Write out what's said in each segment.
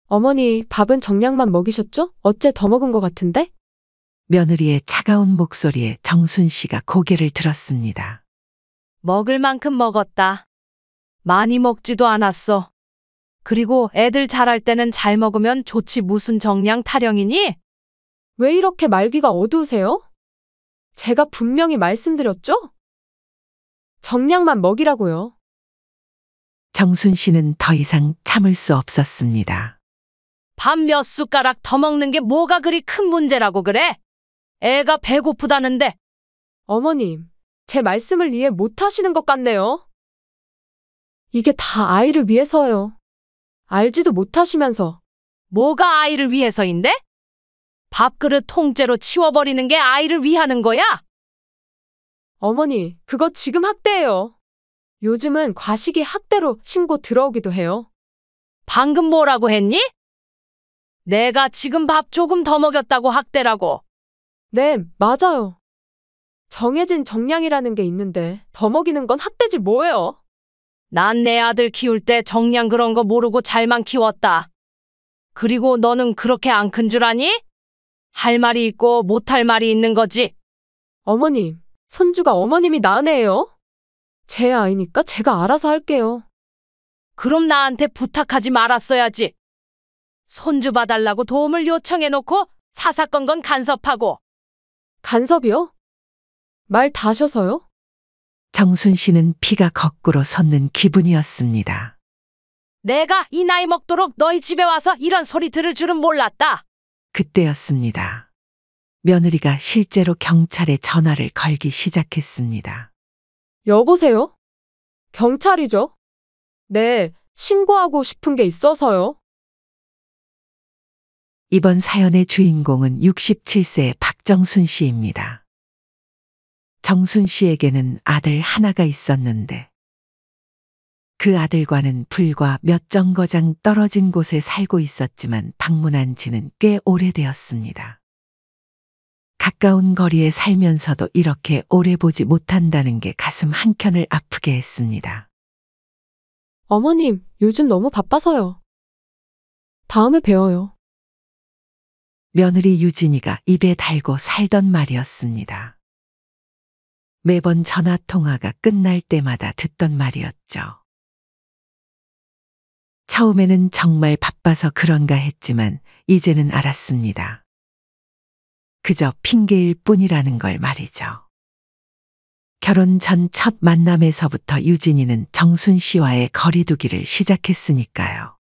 어머니, 밥은 정량만 먹이셨죠? 어째 더 먹은 것 같은데? 며느리의 차가운 목소리에 정순 씨가 고개를 들었습니다. 먹을 만큼 먹었다. 많이 먹지도 않았어. 그리고 애들 자랄 때는 잘 먹으면 좋지 무슨 정량 타령이니? 왜 이렇게 말귀가 어두우세요? 제가 분명히 말씀드렸죠? 정량만 먹이라고요. 정순 씨는 더 이상 참을 수 없었습니다. 밥 몇 숟가락 더 먹는 게 뭐가 그리 큰 문제라고 그래? 애가 배고프다는데. 어머님, 제 말씀을 이해 못 하시는 것 같네요. 이게 다 아이를 위해서요. 알지도 못하시면서. 뭐가 아이를 위해서인데? 밥그릇 통째로 치워버리는 게 아이를 위하는 거야? 어머니, 그거 지금 학대예요. 요즘은 과식이 학대로 신고 들어오기도 해요. 방금 뭐라고 했니? 내가 지금 밥 조금 더 먹였다고 학대라고. 네, 맞아요. 정해진 정량이라는 게 있는데 더 먹이는 건 학대지 뭐예요? 난 내 아들 키울 때 정량 그런 거 모르고 잘만 키웠다. 그리고 너는 그렇게 안 큰 줄 아니? 할 말이 있고 못할 말이 있는 거지. 어머님, 손주가 어머님이 낳은 애예요? 제 아이니까 제가 알아서 할게요. 그럼 나한테 부탁하지 말았어야지. 손주 봐달라고 도움을 요청해놓고 사사건건 간섭하고. 간섭이요? 말 다셔서요? 정순 씨는 피가 거꾸로 솟는 기분이었습니다. 내가 이 나이 먹도록 너희 집에 와서 이런 소리 들을 줄은 몰랐다. 그때였습니다. 며느리가 실제로 경찰에 전화를 걸기 시작했습니다. 여보세요? 경찰이죠? 네, 신고하고 싶은 게 있어서요. 이번 사연의 주인공은 67세의 박정순 씨입니다. 정순 씨에게는 아들 하나가 있었는데 그 아들과는 불과 몇 정거장 떨어진 곳에 살고 있었지만 방문한 지는 꽤 오래되었습니다. 가까운 거리에 살면서도 이렇게 오래 보지 못한다는 게 가슴 한켠을 아프게 했습니다. 어머님, 요즘 너무 바빠서요. 다음에 봬요. 며느리 유진이가 입에 달고 살던 말이었습니다. 매번 전화 통화가 끝날 때마다 듣던 말이었죠. 처음에는 정말 바빠서 그런가 했지만 이제는 알았습니다. 그저 핑계일 뿐이라는 걸 말이죠. 결혼 전 첫 만남에서부터 유진이는 정순 씨와의 거리두기를 시작했으니까요.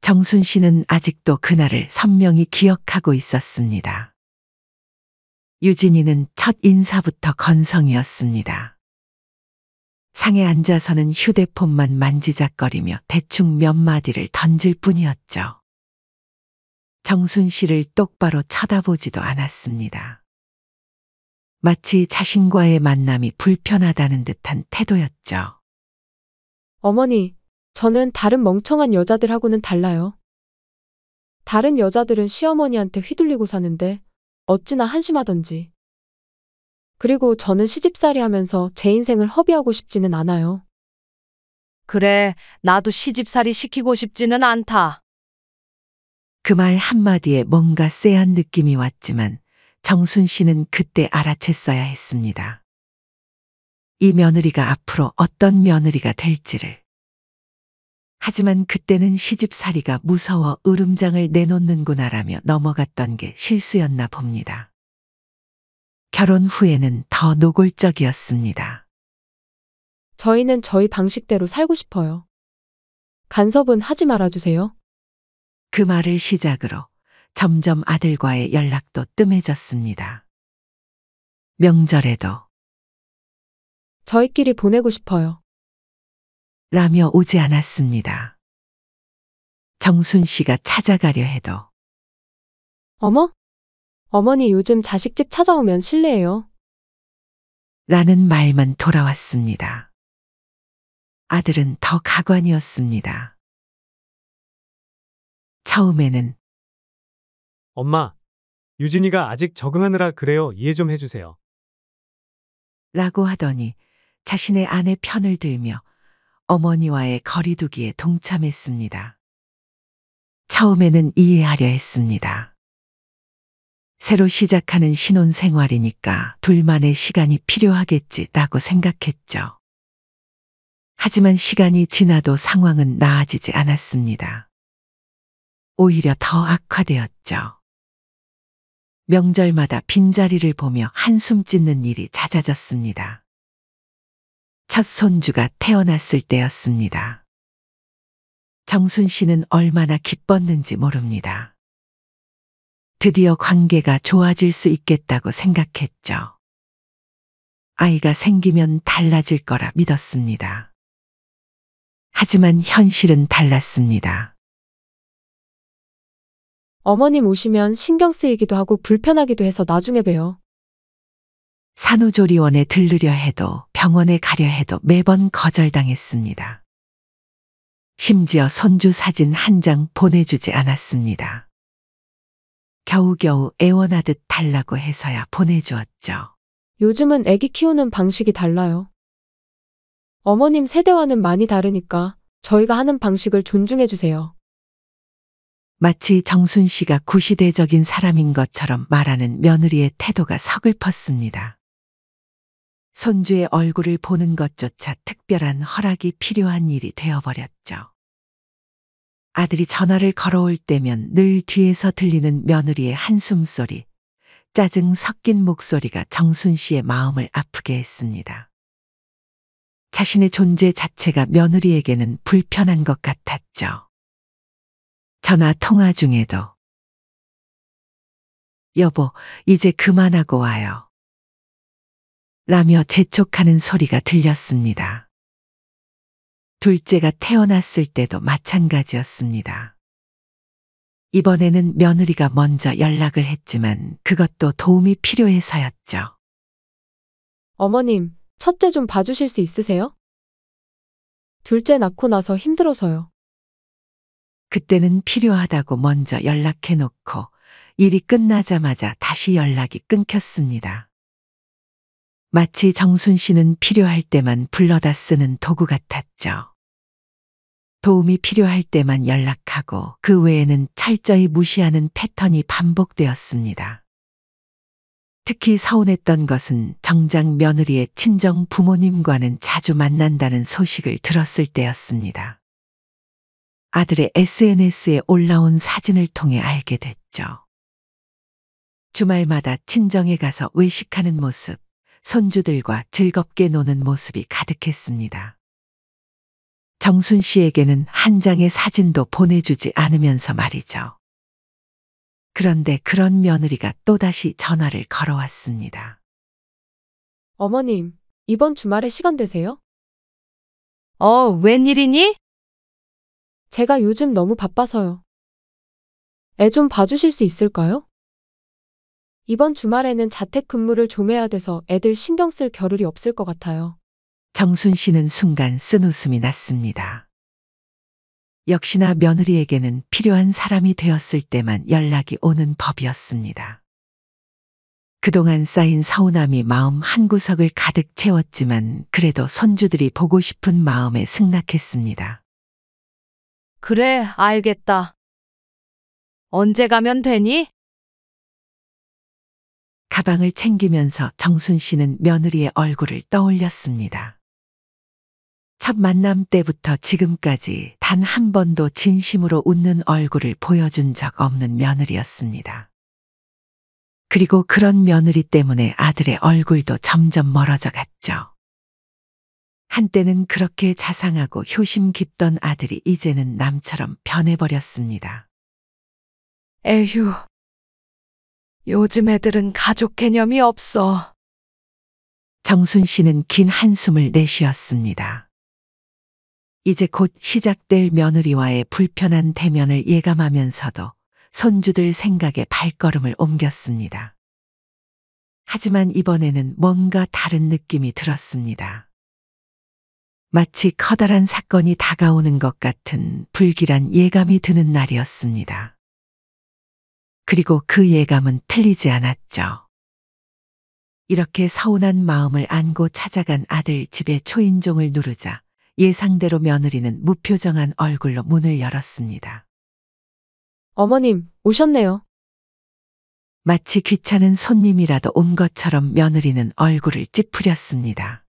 정순 씨는 아직도 그날을 선명히 기억하고 있었습니다. 유진이는 첫 인사부터 건성이었습니다. 상에 앉아서는 휴대폰만 만지작거리며 대충 몇 마디를 던질 뿐이었죠. 정순 씨를 똑바로 쳐다보지도 않았습니다. 마치 자신과의 만남이 불편하다는 듯한 태도였죠. 어머니, 저는 다른 멍청한 여자들하고는 달라요. 다른 여자들은 시어머니한테 휘둘리고 사는데 어찌나 한심하던지. 그리고 저는 시집살이 하면서 제 인생을 허비하고 싶지는 않아요. 그래, 나도 시집살이 시키고 싶지는 않다. 그 말 한마디에 뭔가 쎄한 느낌이 왔지만 정순 씨는 그때 알아챘어야 했습니다. 이 며느리가 앞으로 어떤 며느리가 될지를. 하지만 그때는 시집살이가 무서워 으름장을 내놓는구나라며 넘어갔던 게 실수였나 봅니다. 결혼 후에는 더 노골적이었습니다. 저희는 저희 방식대로 살고 싶어요. 간섭은 하지 말아주세요. 그 말을 시작으로 점점 아들과의 연락도 뜸해졌습니다. 명절에도 저희끼리 보내고 싶어요. 라며 오지 않았습니다. 정순 씨가 찾아가려 해도 어머? 어머니 요즘 자식집 찾아오면 실례예요. 라는 말만 돌아왔습니다. 아들은 더 가관이었습니다. 처음에는 엄마, 유진이가 아직 적응하느라 그래요. 이해 좀 해주세요. 라고 하더니 자신의 아내 편을 들며 어머니와의 거리두기에 동참했습니다. 처음에는 이해하려 했습니다. 새로 시작하는 신혼생활이니까 둘만의 시간이 필요하겠지라고 생각했죠. 하지만 시간이 지나도 상황은 나아지지 않았습니다. 오히려 더 악화되었죠. 명절마다 빈자리를 보며 한숨 찢는 일이 잦아졌습니다. 첫 손주가 태어났을 때였습니다. 정순 씨는 얼마나 기뻤는지 모릅니다. 드디어 관계가 좋아질 수 있겠다고 생각했죠. 아이가 생기면 달라질 거라 믿었습니다. 하지만 현실은 달랐습니다. 어머님 오시면 신경 쓰이기도 하고 불편하기도 해서 나중에 봬요. 산후조리원에 들르려 해도 병원에 가려 해도 매번 거절당했습니다. 심지어 손주 사진 한 장 보내주지 않았습니다. 겨우겨우 애원하듯 달라고 해서야 보내주었죠. 요즘은 아기 키우는 방식이 달라요. 어머님 세대와는 많이 다르니까 저희가 하는 방식을 존중해 주세요. 마치 정순 씨가 구시대적인 사람인 것처럼 말하는 며느리의 태도가 서글펐습니다. 손주의 얼굴을 보는 것조차 특별한 허락이 필요한 일이 되어버렸죠. 아들이 전화를 걸어올 때면 늘 뒤에서 들리는 며느리의 한숨소리, 짜증 섞인 목소리가 정순 씨의 마음을 아프게 했습니다. 자신의 존재 자체가 며느리에게는 불편한 것 같았죠. 전화 통화 중에도 여보, 이제 그만하고 와요. 라며 재촉하는 소리가 들렸습니다. 둘째가 태어났을 때도 마찬가지였습니다. 이번에는 며느리가 먼저 연락을 했지만 그것도 도움이 필요해서였죠. 어머님, 첫째 좀 봐주실 수 있으세요? 둘째 낳고 나서 힘들어서요. 그때는 필요하다고 먼저 연락해 놓고 일이 끝나자마자 다시 연락이 끊겼습니다. 마치 정순 씨는 필요할 때만 불러다 쓰는 도구 같았죠. 도움이 필요할 때만 연락하고 그 외에는 철저히 무시하는 패턴이 반복되었습니다. 특히 서운했던 것은 정작 며느리의 친정 부모님과는 자주 만난다는 소식을 들었을 때였습니다. 아들의 SNS에 올라온 사진을 통해 알게 됐죠. 주말마다 친정에 가서 외식하는 모습, 손주들과 즐겁게 노는 모습이 가득했습니다. 정순 씨에게는 한 장의 사진도 보내주지 않으면서 말이죠. 그런데 그런 며느리가 또다시 전화를 걸어왔습니다. 어머님, 이번 주말에 시간 되세요? 웬일이니? 제가 요즘 너무 바빠서요. 애 좀 봐주실 수 있을까요? 이번 주말에는 자택근무를 좀 해야 돼서 애들 신경 쓸 겨를이 없을 것 같아요. 정순 씨는 순간 쓴웃음이 났습니다. 역시나 며느리에게는 필요한 사람이 되었을 때만 연락이 오는 법이었습니다. 그동안 쌓인 서운함이 마음 한구석을 가득 채웠지만 그래도 손주들이 보고 싶은 마음에 승낙했습니다. 그래, 알겠다. 언제 가면 되니? 가방을 챙기면서 정순 씨는 며느리의 얼굴을 떠올렸습니다. 첫 만남 때부터 지금까지 단 한 번도 진심으로 웃는 얼굴을 보여준 적 없는 며느리였습니다. 그리고 그런 며느리 때문에 아들의 얼굴도 점점 멀어져 갔죠. 한때는 그렇게 자상하고 효심 깊던 아들이 이제는 남처럼 변해버렸습니다. 에휴, 요즘 애들은 가족 개념이 없어. 정순 씨는 긴 한숨을 내쉬었습니다. 이제 곧 시작될 며느리와의 불편한 대면을 예감하면서도 손주들 생각에 발걸음을 옮겼습니다. 하지만 이번에는 뭔가 다른 느낌이 들었습니다. 마치 커다란 사건이 다가오는 것 같은 불길한 예감이 드는 날이었습니다. 그리고 그 예감은 틀리지 않았죠. 이렇게 서운한 마음을 안고 찾아간 아들 집에 초인종을 누르자 예상대로 며느리는 무표정한 얼굴로 문을 열었습니다. 어머님, 오셨네요. 마치 귀찮은 손님이라도 온 것처럼 며느리는 얼굴을 찌푸렸습니다.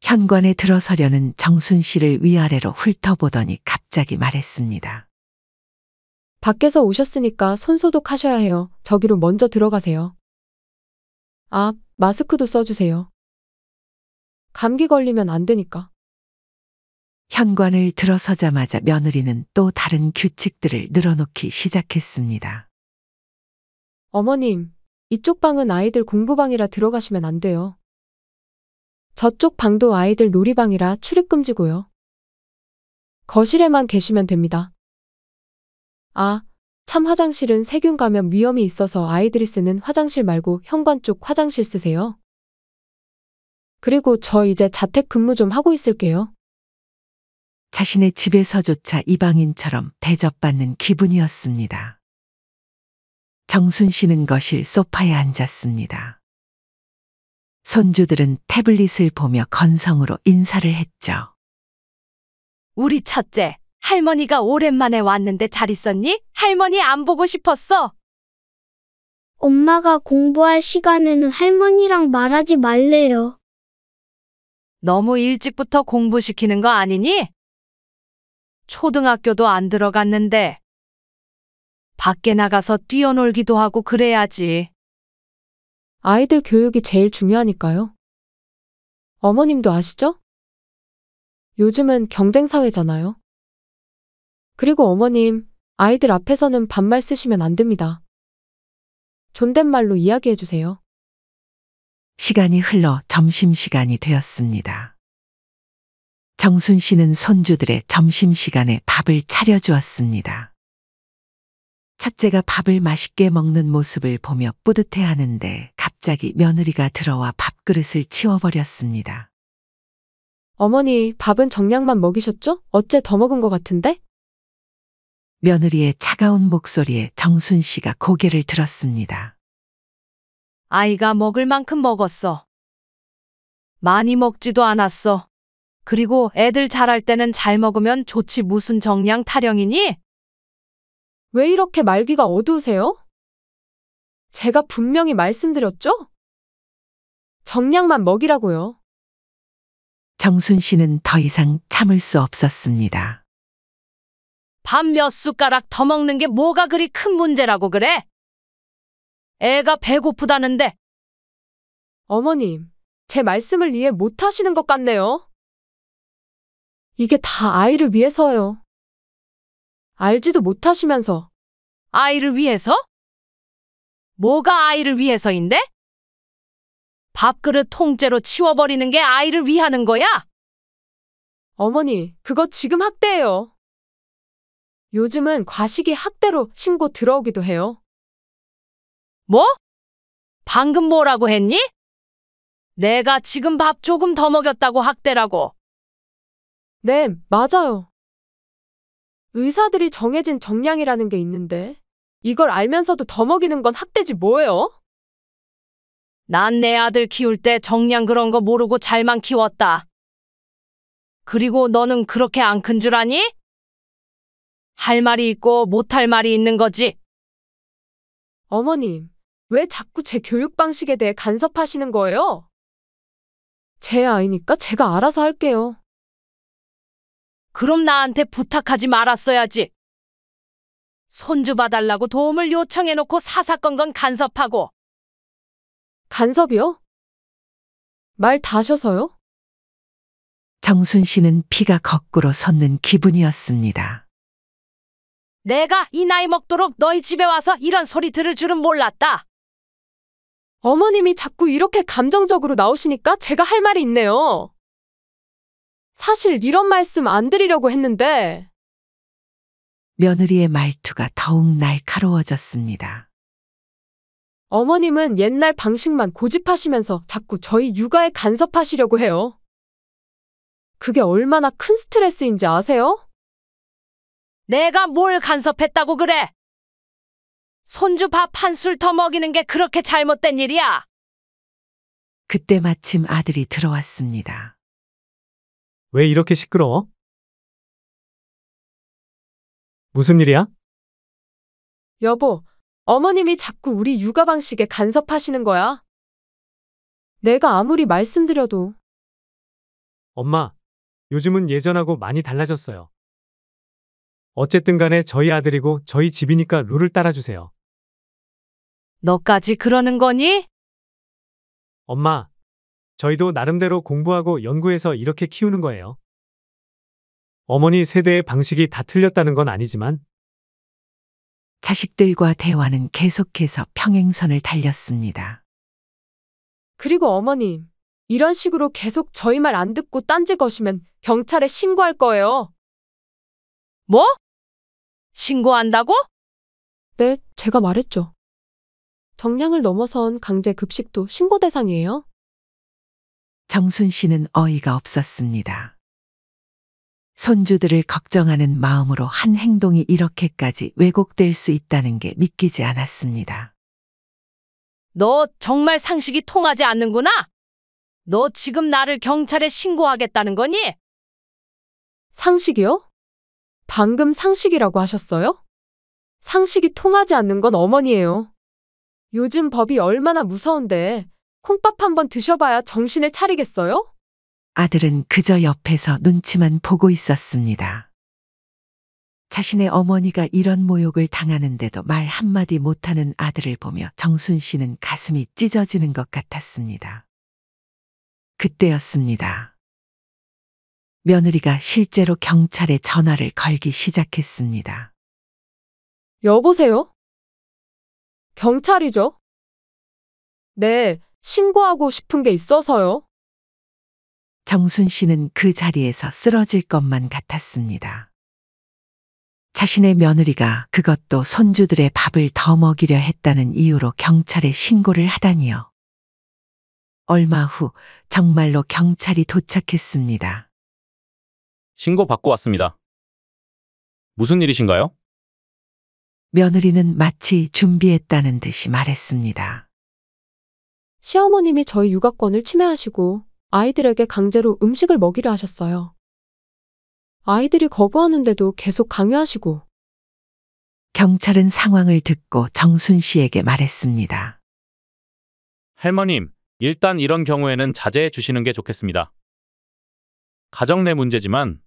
현관에 들어서려는 정순 씨를 위아래로 훑어보더니 갑자기 말했습니다. 밖에서 오셨으니까 손 소독하셔야 해요. 저기로 먼저 들어가세요. 아, 마스크도 써주세요. 감기 걸리면 안 되니까. 현관을 들어서자마자 며느리는 또 다른 규칙들을 늘어놓기 시작했습니다. 어머님, 이쪽 방은 아이들 공부방이라 들어가시면 안 돼요. 저쪽 방도 아이들 놀이방이라 출입 금지고요. 거실에만 계시면 됩니다. 아, 참 화장실은 세균 감염 위험이 있어서 아이들이 쓰는 화장실 말고 현관 쪽 화장실 쓰세요. 그리고 저 이제 자택 근무 좀 하고 있을게요. 자신의 집에서조차 이방인처럼 대접받는 기분이었습니다. 정순 씨는 거실 소파에 앉았습니다. 손주들은 태블릿을 보며 건성으로 인사를 했죠. 우리 첫째, 할머니가 오랜만에 왔는데 잘 있었니? 할머니 안 보고 싶었어. 엄마가 공부할 시간에는 할머니랑 말하지 말래요. 너무 일찍부터 공부시키는 거 아니니? 초등학교도 안 들어갔는데. 밖에 나가서 뛰어놀기도 하고 그래야지. 아이들 교육이 제일 중요하니까요. 어머님도 아시죠? 요즘은 경쟁사회잖아요. 그리고 어머님, 아이들 앞에서는 반말 쓰시면 안 됩니다. 존댓말로 이야기해 주세요. 시간이 흘러 점심시간이 되었습니다. 정순 씨는 손주들의 점심시간에 밥을 차려주었습니다. 첫째가 밥을 맛있게 먹는 모습을 보며 뿌듯해하는데 갑자기 며느리가 들어와 밥그릇을 치워버렸습니다. 어머니, 밥은 정량만 먹이셨죠? 어째 더 먹은 것 같은데? 며느리의 차가운 목소리에 정순 씨가 고개를 들었습니다. 아이가 먹을 만큼 먹었어. 많이 먹지도 않았어. 그리고 애들 자랄 때는 잘 먹으면 좋지 무슨 정량 타령이니? 왜 이렇게 말귀가 어두우세요? 제가 분명히 말씀드렸죠? 정량만 먹이라고요. 정순 씨는 더 이상 참을 수 없었습니다. 밥 몇 숟가락 더 먹는 게 뭐가 그리 큰 문제라고 그래? 애가 배고프다는데. 어머님, 제 말씀을 이해 못 하시는 것 같네요. 이게 다 아이를 위해서예요. 알지도 못하시면서. 아이를 위해서? 뭐가 아이를 위해서인데? 밥그릇 통째로 치워버리는 게 아이를 위하는 거야? 어머니, 그거 지금 학대예요. 요즘은 과식이 학대로 신고 들어오기도 해요. 뭐? 방금 뭐라고 했니? 내가 지금 밥 조금 더 먹였다고 학대라고. 네, 맞아요. 의사들이 정해진 정량이라는 게 있는데 이걸 알면서도 더 먹이는 건 학대지 뭐예요? 난 내 아들 키울 때 정량 그런 거 모르고 잘만 키웠다. 그리고 너는 그렇게 안 큰 줄 아니? 할 말이 있고 못할 말이 있는 거지. 어머님, 왜 자꾸 제 교육 방식에 대해 간섭하시는 거예요? 제 아이니까 제가 알아서 할게요. 그럼 나한테 부탁하지 말았어야지. 손주 봐달라고 도움을 요청해놓고 사사건건 간섭하고. 간섭이요? 말 다셔서요? 정순 씨는 피가 거꾸로 솟는 기분이었습니다. 내가 이 나이 먹도록 너희 집에 와서 이런 소리 들을 줄은 몰랐다. 어머님이 자꾸 이렇게 감정적으로 나오시니까 제가 할 말이 있네요. 사실 이런 말씀 안 드리려고 했는데 며느리의 말투가 더욱 날카로워졌습니다. 어머님은 옛날 방식만 고집하시면서 자꾸 저희 육아에 간섭하시려고 해요. 그게 얼마나 큰 스트레스인지 아세요? 내가 뭘 간섭했다고 그래? 손주 밥 한 술 더 먹이는 게 그렇게 잘못된 일이야? 그때 마침 아들이 들어왔습니다. 왜 이렇게 시끄러워? 무슨 일이야? 여보, 어머님이 자꾸 우리 육아 방식에 간섭하시는 거야. 내가 아무리 말씀드려도. 엄마, 요즘은 예전하고 많이 달라졌어요. 어쨌든 간에 저희 아들이고 저희 집이니까 룰을 따라주세요. 너까지 그러는 거니? 엄마, 저희도 나름대로 공부하고 연구해서 이렇게 키우는 거예요. 어머니 세대의 방식이 다 틀렸다는 건 아니지만, 자식들과 대화는 계속해서 평행선을 달렸습니다. 그리고 어머님, 이런 식으로 계속 저희 말 안 듣고 딴지 거시면 경찰에 신고할 거예요. 뭐? 신고한다고? 네, 제가 말했죠. 정량을 넘어선 강제 급식도 신고 대상이에요. 정순 씨는 어이가 없었습니다. 손주들을 걱정하는 마음으로 한 행동이 이렇게까지 왜곡될 수 있다는 게 믿기지 않았습니다. 너 정말 상식이 통하지 않는구나? 너 지금 나를 경찰에 신고하겠다는 거니? 상식이요? 방금 상식이라고 하셨어요? 상식이 통하지 않는 건 어머니예요. 요즘 법이 얼마나 무서운데 콩밥 한번 드셔봐야 정신을 차리겠어요? 아들은 그저 옆에서 눈치만 보고 있었습니다. 자신의 어머니가 이런 모욕을 당하는데도 말 한마디 못하는 아들을 보며 정순 씨는 가슴이 찢어지는 것 같았습니다. 그때였습니다. 며느리가 실제로 경찰에 전화를 걸기 시작했습니다. 여보세요? 경찰이죠? 네, 신고하고 싶은 게 있어서요. 정순 씨는 그 자리에서 쓰러질 것만 같았습니다. 자신의 며느리가 그것도 손주들의 밥을 더 먹이려 했다는 이유로 경찰에 신고를 하다니요. 얼마 후 정말로 경찰이 도착했습니다. 신고 받고 왔습니다. 무슨 일이신가요? 며느리는 마치 준비했다는 듯이 말했습니다. 시어머님이 저희 육아권을 침해하시고 아이들에게 강제로 음식을 먹이려 하셨어요. 아이들이 거부하는데도 계속 강요하시고. 경찰은 상황을 듣고 정순 씨에게 말했습니다. 할머님, 일단 이런 경우에는 자제해 주시는 게 좋겠습니다. 가정 내 문제지만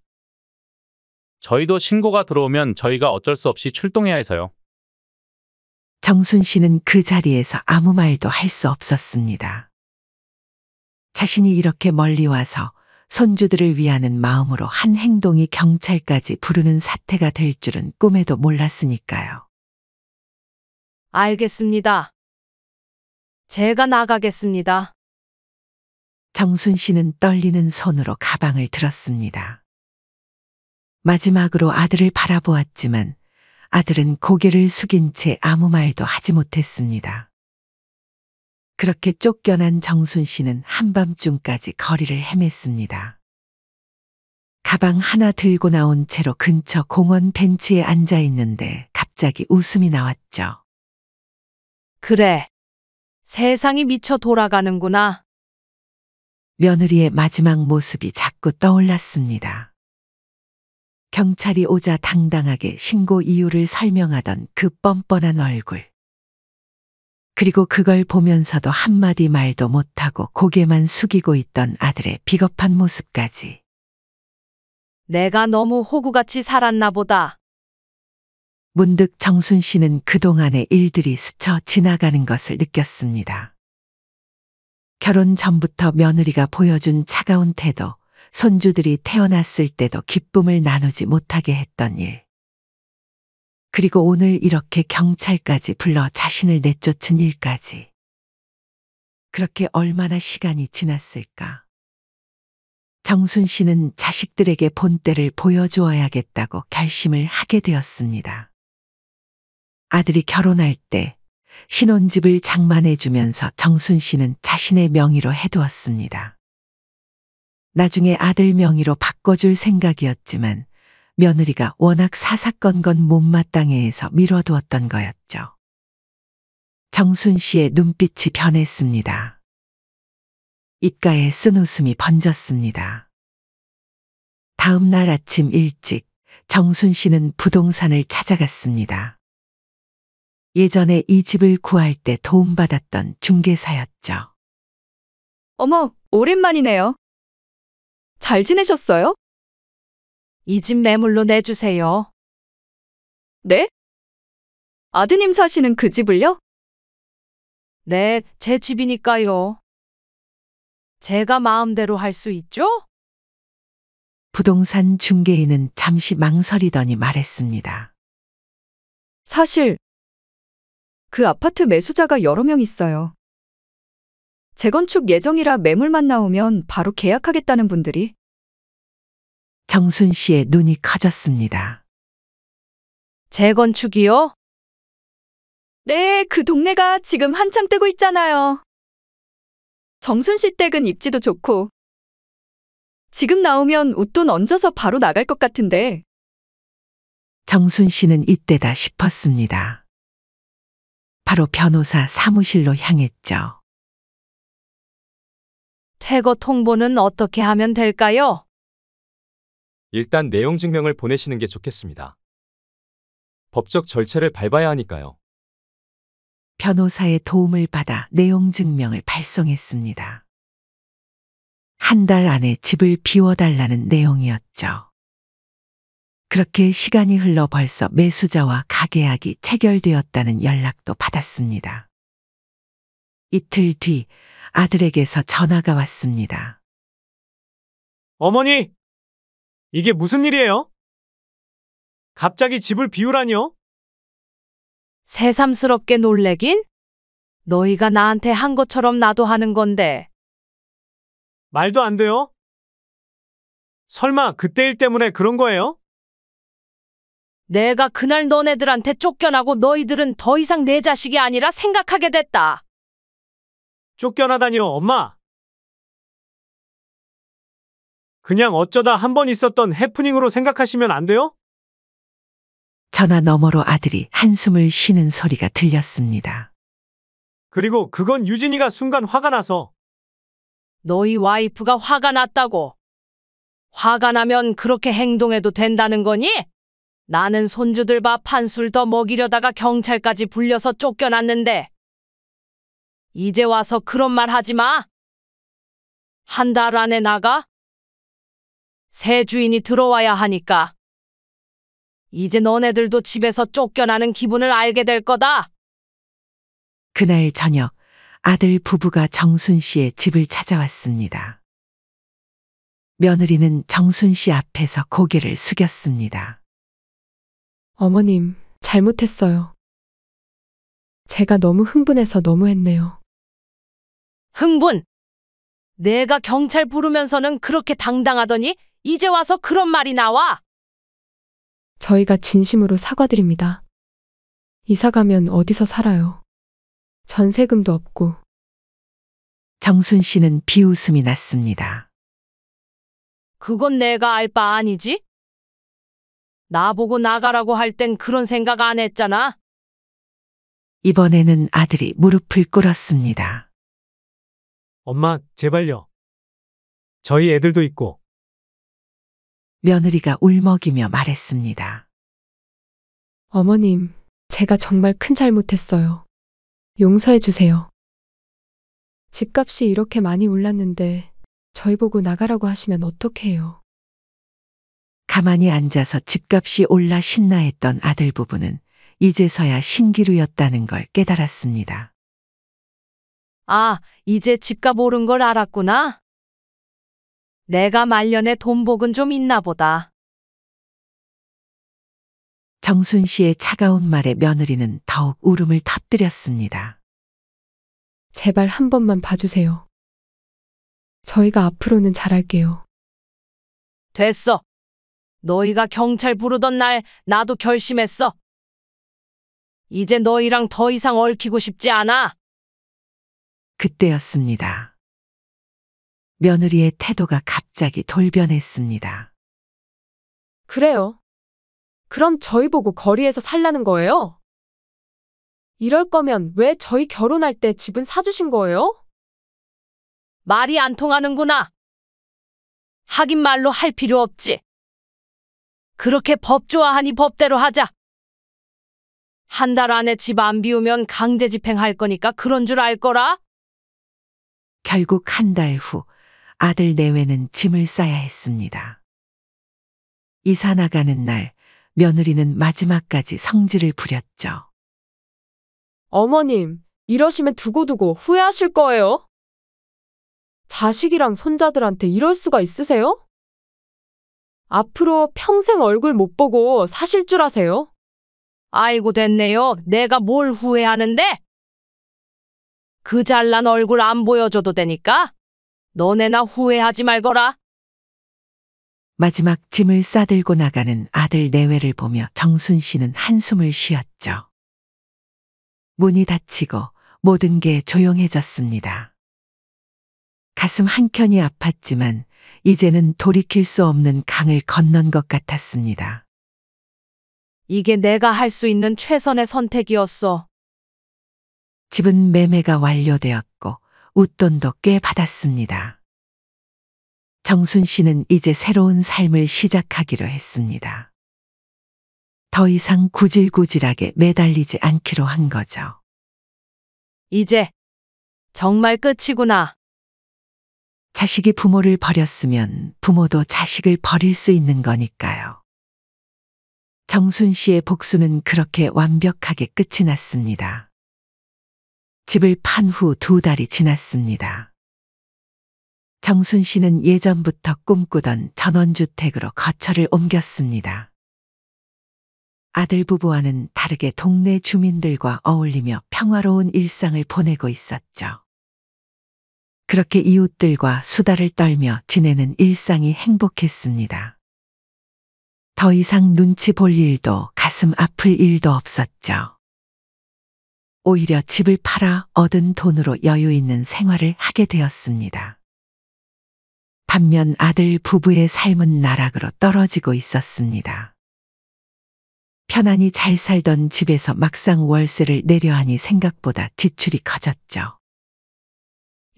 저희도 신고가 들어오면 저희가 어쩔 수 없이 출동해야 해서요. 정순 씨는 그 자리에서 아무 말도 할 수 없었습니다. 자신이 이렇게 멀리 와서 손주들을 위하는 마음으로 한 행동이 경찰까지 부르는 사태가 될 줄은 꿈에도 몰랐으니까요. 알겠습니다. 제가 나가겠습니다. 정순 씨는 떨리는 손으로 가방을 들었습니다. 마지막으로 아들을 바라보았지만 아들은 고개를 숙인 채 아무 말도 하지 못했습니다. 그렇게 쫓겨난 정순 씨는 한밤중까지 거리를 헤맸습니다. 가방 하나 들고 나온 채로 근처 공원 벤치에 앉아 있는데 갑자기 웃음이 나왔죠. 그래. 세상이 미쳐 돌아가는구나. 며느리의 마지막 모습이 자꾸 떠올랐습니다. 경찰이 오자 당당하게 신고 이유를 설명하던 그 뻔뻔한 얼굴. 그리고 그걸 보면서도 한마디 말도 못하고 고개만 숙이고 있던 아들의 비겁한 모습까지. 내가 너무 호구같이 살았나 보다. 문득 정순 씨는 그동안의 일들이 스쳐 지나가는 것을 느꼈습니다. 결혼 전부터 며느리가 보여준 차가운 태도, 손주들이 태어났을 때도 기쁨을 나누지 못하게 했던 일. 그리고 오늘 이렇게 경찰까지 불러 자신을 내쫓은 일까지. 그렇게 얼마나 시간이 지났을까? 정순 씨는 자식들에게 본때를 보여주어야겠다고 결심을 하게 되었습니다. 아들이 결혼할 때 신혼집을 장만해주면서 정순 씨는 자신의 명의로 해두었습니다. 나중에 아들 명의로 바꿔줄 생각이었지만 며느리가 워낙 사사건건 못마땅해 해서 미뤄두었던 거였죠. 정순 씨의 눈빛이 변했습니다. 입가에 쓴웃음이 번졌습니다. 다음 날 아침 일찍 정순 씨는 부동산을 찾아갔습니다. 예전에 이 집을 구할 때 도움받았던 중개사였죠. 어머, 오랜만이네요. 잘 지내셨어요? 이 집 매물로 내주세요. 네? 아드님 사시는 그 집을요? 네, 제 집이니까요. 제가 마음대로 할 수 있죠? 부동산 중개인은 잠시 망설이더니 말했습니다. 사실 그 아파트 매수자가 여러 명 있어요. 재건축 예정이라 매물만 나오면 바로 계약하겠다는 분들이. 정순 씨의 눈이 커졌습니다. 재건축이요? 네, 그 동네가 지금 한창 뜨고 있잖아요. 정순 씨 댁은 입지도 좋고. 지금 나오면 웃돈 얹어서 바로 나갈 것 같은데. 정순 씨는 이때다 싶었습니다. 바로 변호사 사무실로 향했죠. 퇴거 통보는 어떻게 하면 될까요? 일단 내용 증명을 보내시는 게 좋겠습니다. 법적 절차를 밟아야 하니까요. 변호사의 도움을 받아 내용 증명을 발송했습니다. 한 달 안에 집을 비워달라는 내용이었죠. 그렇게 시간이 흘러 벌써 매수자와 가계약이 체결되었다는 연락도 받았습니다. 이틀 뒤 아들에게서 전화가 왔습니다. 어머니! 이게 무슨 일이에요? 갑자기 집을 비우라니요? 새삼스럽게 놀래긴? 너희가 나한테 한 것처럼 나도 하는 건데. 말도 안 돼요? 설마 그때 일 때문에 그런 거예요? 내가 그날 너네들한테 쫓겨나고 너희들은 더 이상 내 자식이 아니라 생각하게 됐다. 쫓겨나다니요, 엄마. 그냥 어쩌다 한 번 있었던 해프닝으로 생각하시면 안 돼요? 전화 너머로 아들이 한숨을 쉬는 소리가 들렸습니다. 그리고 그건 유진이가 순간 화가 나서. 너희 와이프가 화가 났다고. 화가 나면 그렇게 행동해도 된다는 거니? 나는 손주들 밥 한 술 더 먹이려다가 경찰까지 불려서 쫓겨났는데. 이제 와서 그런 말 하지 마. 한 달 안에 나가? 새 주인이 들어와야 하니까. 이제 너네들도 집에서 쫓겨나는 기분을 알게 될 거다. 그날 저녁 아들 부부가 정순 씨의 집을 찾아왔습니다. 며느리는 정순 씨 앞에서 고개를 숙였습니다. 어머님, 잘못했어요. 제가 너무 흥분해서 너무했네요. 흥분. 내가 경찰 부르면서는 그렇게 당당하더니 이제 와서 그런 말이 나와. 저희가 진심으로 사과드립니다. 이사 가면 어디서 살아요? 전세금도 없고. 정순 씨는 비웃음이 났습니다. 그건 내가 알 바 아니지? 나보고 나가라고 할 땐 그런 생각 안 했잖아. 이번에는 아들이 무릎을 꿇었습니다. 엄마, 제발요. 저희 애들도 있고. 며느리가 울먹이며 말했습니다. 어머님, 제가 정말 큰 잘못했어요. 용서해 주세요. 집값이 이렇게 많이 올랐는데 저희 보고 나가라고 하시면 어떡해요? 가만히 앉아서 집값이 올라 신나했던 아들 부부는 이제서야 신기루였다는 걸 깨달았습니다. 아, 이제 집값 오른 걸 알았구나. 내가 말년에 돈복은 좀 있나 보다. 정순 씨의 차가운 말에 며느리는 더욱 울음을 터뜨렸습니다. 제발 한 번만 봐주세요. 저희가 앞으로는 잘할게요. 됐어. 너희가 경찰 부르던 날 나도 결심했어. 이제 너희랑 더 이상 얽히고 싶지 않아. 그때였습니다. 며느리의 태도가 갑자기 돌변했습니다. 그래요. 그럼 저희 보고 거리에서 살라는 거예요? 이럴 거면 왜 저희 결혼할 때 집은 사주신 거예요? 말이 안 통하는구나. 하긴 말로 할 필요 없지. 그렇게 법 좋아하니 법대로 하자. 한 달 안에 집 안 비우면 강제 집행할 거니까 그런 줄 알 거라? 결국 한 달 후 아들 내외는 짐을 싸야 했습니다. 이사 나가는 날 며느리는 마지막까지 성질을 부렸죠. 어머님, 이러시면 두고두고 후회하실 거예요. 자식이랑 손자들한테 이럴 수가 있으세요? 앞으로 평생 얼굴 못 보고 사실 줄 아세요? 아이고 됐네요. 내가 뭘 후회하는데? 그 잘난 얼굴 안 보여줘도 되니까 너네나 후회하지 말거라. 마지막 짐을 싸들고 나가는 아들 내외를 보며 정순 씨는 한숨을 쉬었죠. 문이 닫히고 모든 게 조용해졌습니다. 가슴 한켠이 아팠지만 이제는 돌이킬 수 없는 강을 건넌 것 같았습니다. 이게 내가 할 수 있는 최선의 선택이었어. 집은 매매가 완료되었고 웃돈도 꽤 받았습니다. 정순 씨는 이제 새로운 삶을 시작하기로 했습니다. 더 이상 구질구질하게 매달리지 않기로 한 거죠. 이제 정말 끝이구나. 자식이 부모를 버렸으면 부모도 자식을 버릴 수 있는 거니까요. 정순 씨의 복수는 그렇게 완벽하게 끝이 났습니다. 집을 판 후 2달이 지났습니다. 정순 씨는 예전부터 꿈꾸던 전원주택으로 거처를 옮겼습니다. 아들 부부와는 다르게 동네 주민들과 어울리며 평화로운 일상을 보내고 있었죠. 그렇게 이웃들과 수다를 떨며 지내는 일상이 행복했습니다. 더 이상 눈치 볼 일도 가슴 아플 일도 없었죠. 오히려 집을 팔아 얻은 돈으로 여유 있는 생활을 하게 되었습니다. 반면 아들 부부의 삶은 나락으로 떨어지고 있었습니다. 편안히 잘 살던 집에서 막상 월세를 내려 하니 생각보다 지출이 커졌죠.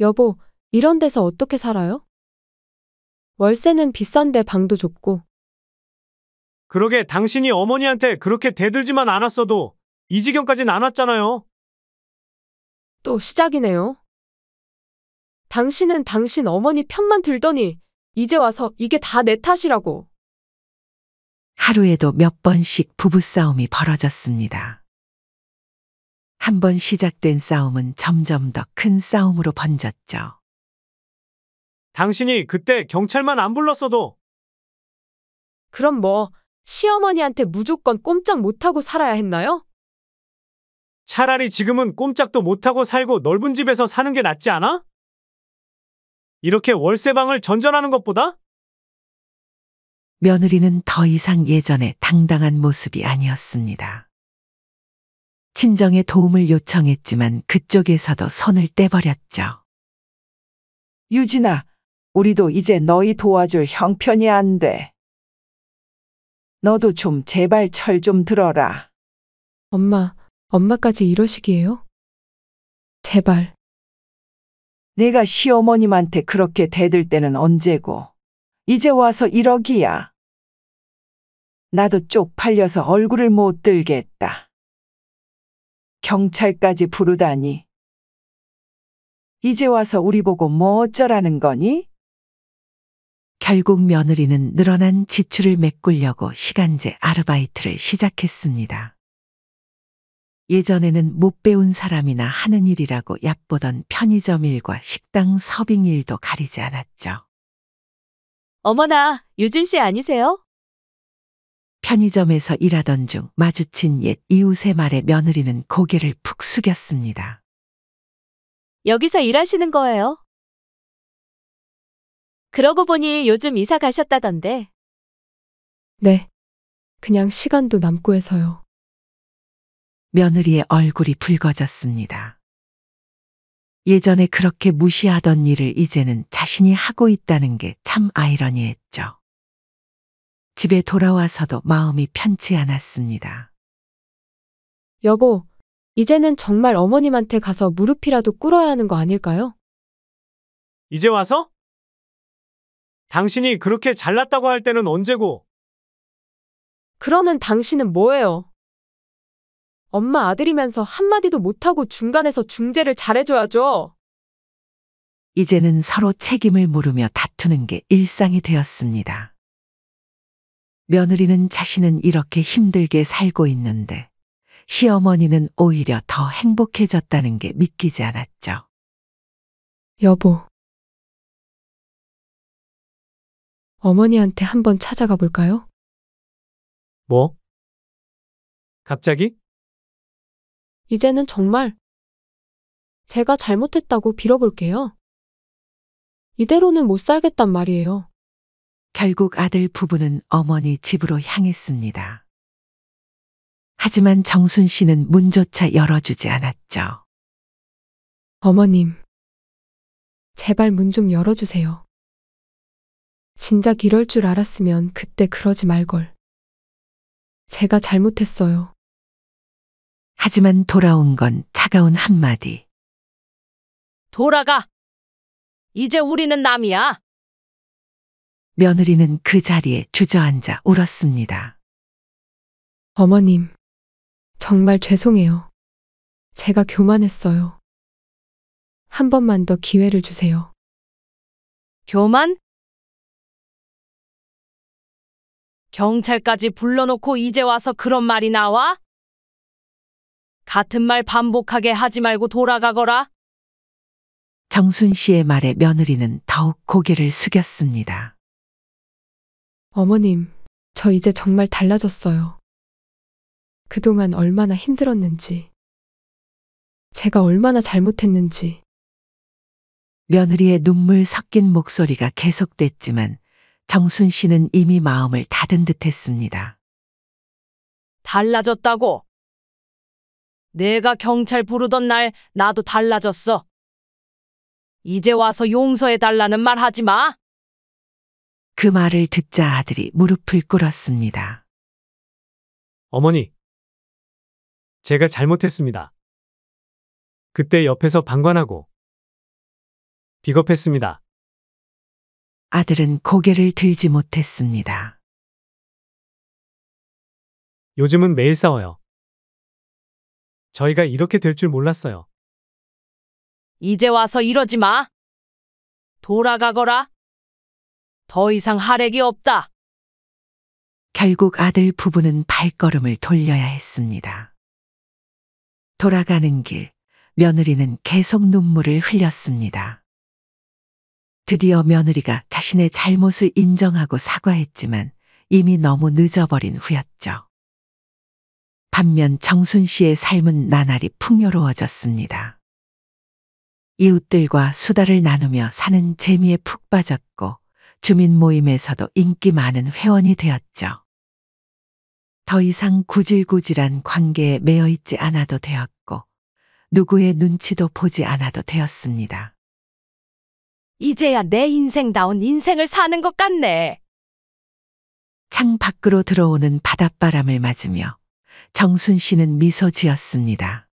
여보, 이런 데서 어떻게 살아요? 월세는 비싼데 방도 좁고. 그러게 당신이 어머니한테 그렇게 대들지만 않았어도 이 지경까진 안 왔잖아요. 또 시작이네요. 당신은 당신 어머니 편만 들더니 이제 와서 이게 다 내 탓이라고. 하루에도 몇 번씩 부부싸움이 벌어졌습니다. 한 번 시작된 싸움은 점점 더 큰 싸움으로 번졌죠. 당신이 그때 경찰만 안 불렀어도 그럼 뭐, 시어머니한테 무조건 꼼짝 못하고 살아야 했나요? 차라리 지금은 꼼짝도 못하고 살고 넓은 집에서 사는 게 낫지 않아? 이렇게 월세방을 전전하는 것보다? 며느리는 더 이상 예전의 당당한 모습이 아니었습니다. 친정에 도움을 요청했지만 그쪽에서도 손을 떼버렸죠. 유진아, 우리도 이제 너희 도와줄 형편이 안 돼. 너도 좀 제발 철 좀 들어라. 엄마까지 이러시기에요? 제발. 내가 시어머님한테 그렇게 대들 때는 언제고. 이제 와서 이러기야. 나도 쪽팔려서 얼굴을 못 들겠다. 경찰까지 부르다니. 이제 와서 우리 보고 뭐 어쩌라는 거니? 결국 며느리는 늘어난 지출을 메꾸려고 시간제 아르바이트를 시작했습니다. 예전에는 못 배운 사람이나 하는 일이라고 얕보던 편의점 일과 식당 서빙 일도 가리지 않았죠. 어머나, 유진 씨 아니세요? 편의점에서 일하던 중 마주친 옛 이웃의 말에 며느리는 고개를 푹 숙였습니다. 여기서 일하시는 거예요? 그러고 보니 요즘 이사 가셨다던데. 네. 그냥 시간도 남고 해서요. 며느리의 얼굴이 붉어졌습니다. 예전에 그렇게 무시하던 일을 이제는 자신이 하고 있다는 게 참 아이러니했죠. 집에 돌아와서도 마음이 편치 않았습니다. 여보, 이제는 정말 어머님한테 가서 무릎이라도 꿇어야 하는 거 아닐까요? 이제 와서? 당신이 그렇게 잘났다고 할 때는 언제고? 그러는 당신은 뭐예요? 엄마 아들이면서 한마디도 못하고 중간에서 중재를 잘해줘야죠. 이제는 서로 책임을 물으며 다투는 게 일상이 되었습니다. 며느리는 자신은 이렇게 힘들게 살고 있는데 시어머니는 오히려 더 행복해졌다는 게 믿기지 않았죠. 여보. 어머니한테 한번 찾아가 볼까요? 뭐? 갑자기? 이제는 정말 제가 잘못했다고 빌어볼게요. 이대로는 못 살겠단 말이에요. 결국 아들 부부는 어머니 집으로 향했습니다. 하지만 정순 씨는 문조차 열어주지 않았죠. 어머님, 제발 문 좀 열어주세요. 진작 이럴 줄 알았으면 그때 그러지 말걸. 제가 잘못했어요. 하지만 돌아온 건 차가운 한마디. 돌아가. 이제 우리는 남이야. 며느리는 그 자리에 주저앉아 울었습니다. 어머님, 정말 죄송해요. 제가 교만했어요. 한 번만 더 기회를 주세요. 교만? 경찰까지 불러놓고 이제 와서 그런 말이 나와? 같은 말 반복하게 하지 말고 돌아가거라. 정순 씨의 말에 며느리는 더욱 고개를 숙였습니다. 어머님, 저 이제 정말 달라졌어요. 그동안 얼마나 힘들었는지, 제가 얼마나 잘못했는지. 며느리의 눈물 섞인 목소리가 계속됐지만 정순 씨는 이미 마음을 닫은 듯했습니다. 달라졌다고? 내가 경찰 부르던 날 나도 달라졌어. 이제 와서 용서해달라는 말 하지 마. 그 말을 듣자 아들이 무릎을 꿇었습니다. 어머니. 제가 잘못했습니다. 그때 옆에서 방관하고 비겁했습니다. 아들은 고개를 들지 못했습니다. 요즘은 매일 싸워요. 저희가 이렇게 될 줄 몰랐어요. 이제 와서 이러지 마. 돌아가거라. 더 이상 할애기 없다. 결국 아들 부부는 발걸음을 돌려야 했습니다. 돌아가는 길, 며느리는 계속 눈물을 흘렸습니다. 드디어 며느리가 자신의 잘못을 인정하고 사과했지만 이미 너무 늦어버린 후였죠. 반면 정순 씨의 삶은 나날이 풍요로워졌습니다. 이웃들과 수다를 나누며 사는 재미에 푹 빠졌고 주민 모임에서도 인기 많은 회원이 되었죠. 더 이상 구질구질한 관계에 매여 있지 않아도 되었고 누구의 눈치도 보지 않아도 되었습니다. 이제야 내 인생다운 인생을 사는 것 같네. 창 밖으로 들어오는 바닷바람을 맞으며 정순 씨는 미소 지었습니다.